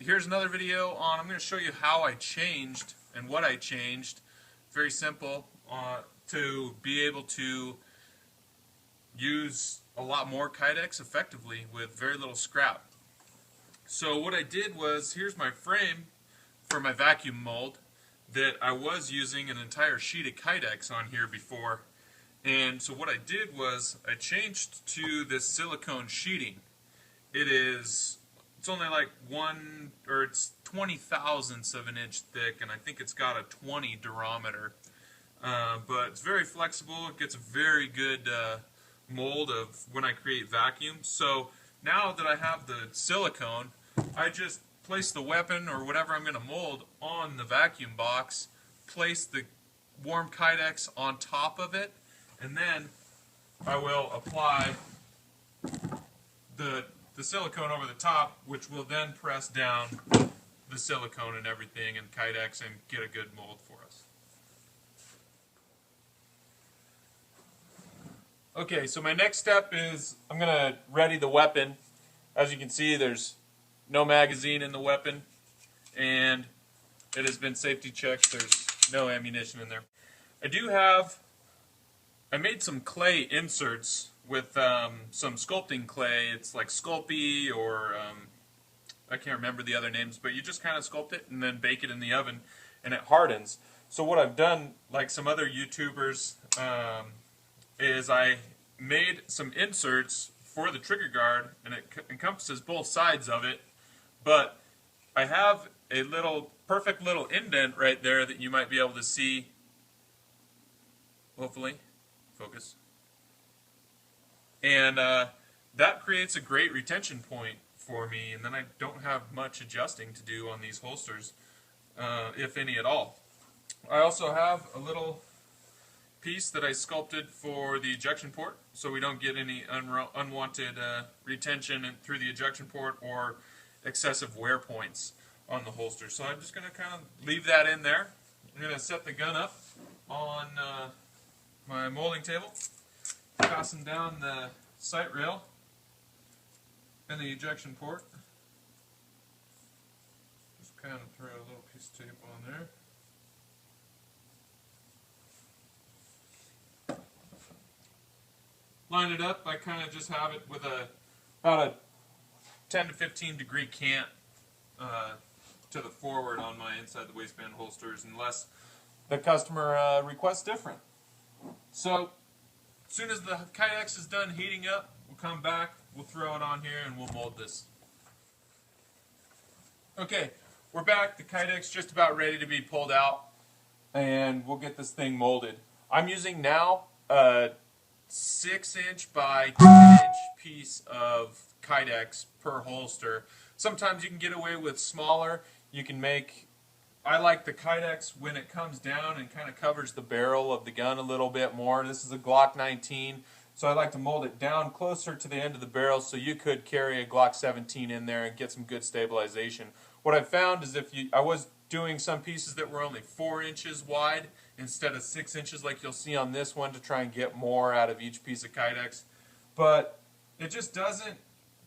here's another video on, I'm going to show you how I changed and what I changed. Very simple, to be able to use a lot more Kydex effectively with very little scrap. So what I did was, here's my frame for my vacuum mold that I was using an entire sheet of Kydex on here before. And so what I did was I changed to this silicone sheeting. It's only like it's 20 thousandths of an inch thick, and I think it's got a 20 durometer. But it's very flexible. It gets a very good mold of when I create vacuums. So now that I have the silicone, I just place the weapon or whatever I'm going to mold on the vacuum box, place the warm Kydex on top of it, and then I will apply the silicone over the top, which will then press down the silicone and everything and Kydex and get a good mold for us. Okay, so my next step is I'm going to ready the weapon. As you can see, there's no magazine in the weapon, and it has been safety checked. There's no ammunition in there. I made some clay inserts with some sculpting clay. It's like Sculpey or I can't remember the other names, but you just kind of sculpt it and then bake it in the oven and it hardens. So what I've done, like some other YouTubers, is I made some inserts for the trigger guard, and it encompasses both sides of it, but I have a perfect little indent right there that you might be able to see. Hopefully, focus. And that creates a great retention point for me, and then I don't have much adjusting to do on these holsters, if any at all. I also have a little piece that I sculpted for the ejection port, so we don't get any unwanted retention through the ejection port or excessive wear points on the holster. So I'm just going to kind of leave that in there. I'm going to set the gun up on my molding table, fasten down the sight rail and the ejection port. Just kind of throw a little piece of tape on there. Line it up. I kind of just have it with about a 10 to 15 degree cant to the forward on my inside the waistband holsters, unless the customer requests different. So as soon as the Kydex is done heating up, we'll come back, we'll throw it on here, and we'll mold this. Okay, we're back. The Kydex just about ready to be pulled out, and we'll get this thing molded. I'm using now a 6-inch by 10-inch piece of Kydex per holster. Sometimes you can get away with smaller. You can make, I like the Kydex when it comes down and kind of covers the barrel of the gun a little bit more. This is a Glock 19, so I like to mold it down closer to the end of the barrel, so you could carry a Glock 17 in there and get some good stabilization. What I've found is I was doing some pieces that were only 4 inches wide instead of 6 inches like you'll see on this one to try and get more out of each piece of Kydex, but it just doesn't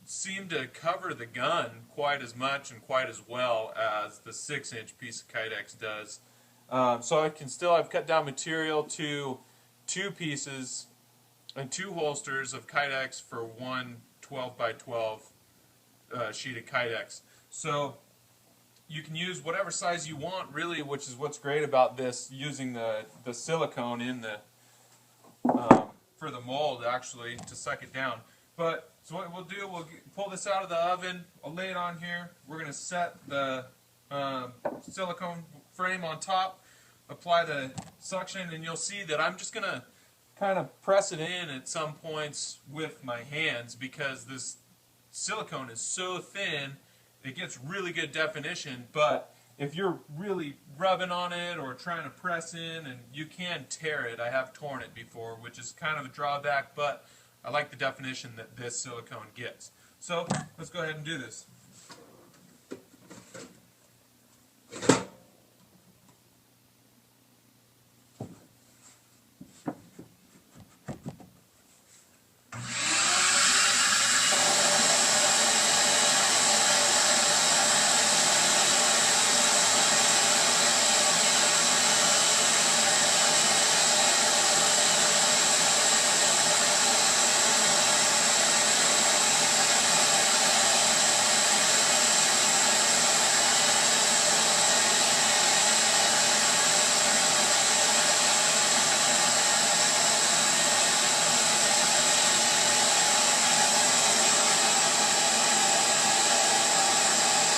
seem to cover the gun quite as much and quite as well as the 6-inch piece of Kydex does. So I've cut down material to 2 pieces and 2 holsters of Kydex for one 12 by 12 sheet of Kydex. So you can use whatever size you want, really, which is what's great about this, using the silicone in the for the mold, actually, to suck it down. But so what we'll do, we'll pull this out of the oven. I'll lay it on here. We're going to set the silicone frame on top, apply the suction, and you'll see that I'm just going to kind of press it in at some points with my hands, because this silicone is so thin, it gets really good definition, but if you're really rubbing on it or trying to press in, and you can tear it. I have torn it before, which is kind of a drawback, but I like the definition that this silicone gets. So let's go ahead and do this.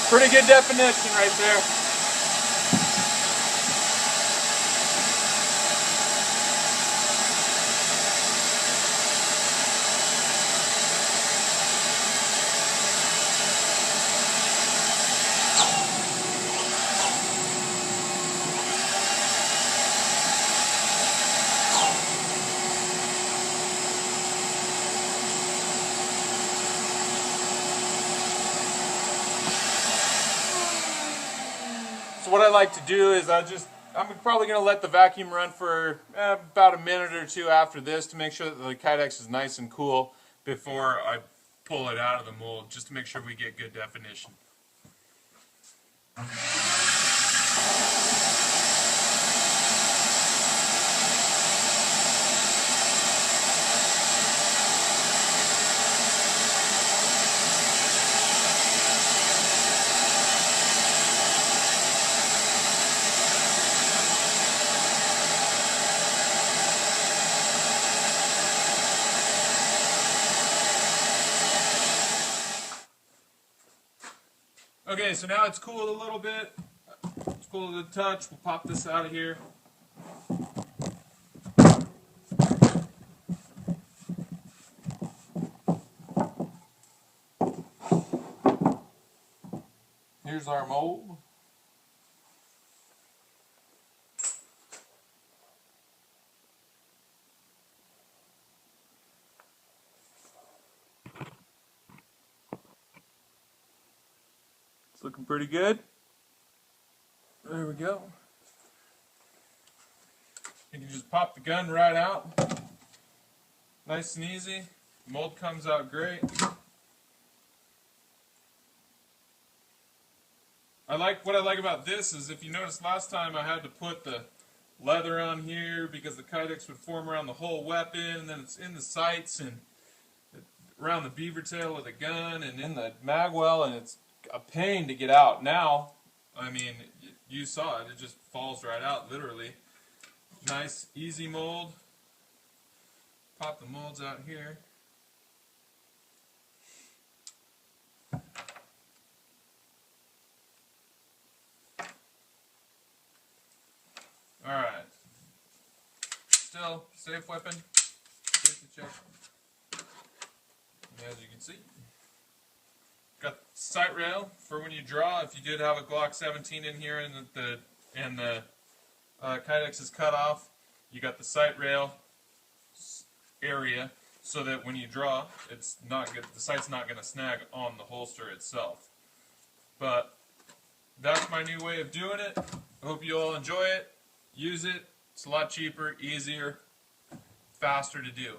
Pretty good definition right there. So what I like to do is I'm probably going to let the vacuum run for about a minute or two after this to make sure that the Kydex is nice and cool before I pull it out of the mold, just to make sure we get good definition. Okay, so now it's cooled a little bit. It's cooled to the touch. We'll pop this out of here. Here's our mold. It's looking pretty good. There we go. You can just pop the gun right out. Nice and easy. Mold comes out great. What I like about this is, if you noticed last time I had to put the leather on here because the Kydex would form around the whole weapon, and then it's in the sights and around the beaver tail of the gun and in the magwell, and it's a pain to get out. Now, I mean, you saw it just falls right out, literally. Nice, easy mold. Pop the molds out here. Alright. Still, safe weapon. Safety check. And as you can see, got the sight rail for when you draw. If you did have a Glock 17 in here and the Kydex is cut off, you got the sight rail area so that when you draw, it's not good. The sight's not going to snag on the holster itself. But that's my new way of doing it. I hope you all enjoy it. Use it. It's a lot cheaper, easier, faster to do.